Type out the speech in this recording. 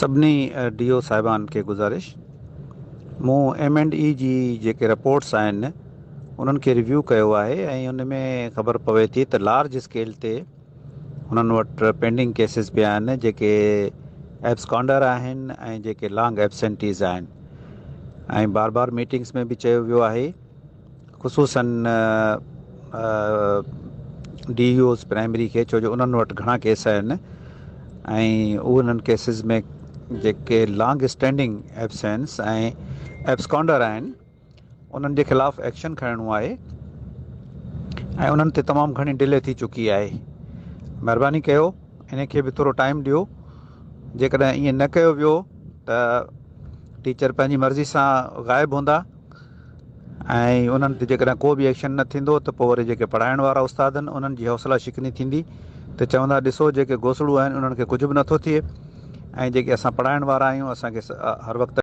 सभिनी D O साहिबान खे गुज़ारिश, मूं M&E जी जेके रिपोर्ट्स आहिनि उन्हनि खे रिव्यू कयो आहे ऐं उन में ख़बर पवे थी त लार्ज स्केल ते हुननि वटि पेंडिंग केसिस बि आहिनि जेके एब्सकॉन्डर आहिनि ऐं जेके लॉन्ग एब्सेंटीज़ आहिनि। ऐं बार बार मीटिंग्स में बि चयो वियो आहे, ख़ुसूसन DEOs प्राइमरी खे, छो जो उन्हनि वटि घणा केस आहिनि ऐं उन्हनि केसिस में जेके लॉन्ग स्टैंडिंग एब्सेंस ऐं एब्सकॉन्डर आहिनि उन्हनि जे ख़िलाफ़ एक्शन खणणो आहे ऐं उन्हनि ते तमामु घणी डिले थी चुकी आहे। महिरबानी कयो इन खे बि थोरो टाइम ॾियो। जेकॾहिं ईअं न कयो वियो त टीचर पंहिंजी मर्ज़ी सां ग़ाइबु हूंदा ऐं उन्हनि ते जेकॾहिं को बि एक्शन न थींदो त पोइ वरी जेके पढ़ाइण वारा उस्ताद आहिनि उन्हनि जी हौसला शिकनी थींदी त चवंदा ॾिसो जेके घोसड़ू आहिनि उन्हनि खे कुझु बि नथो थिए ऐं जेके असां पढ़ाइण वारा आहियूं असांखे हर वक़्तु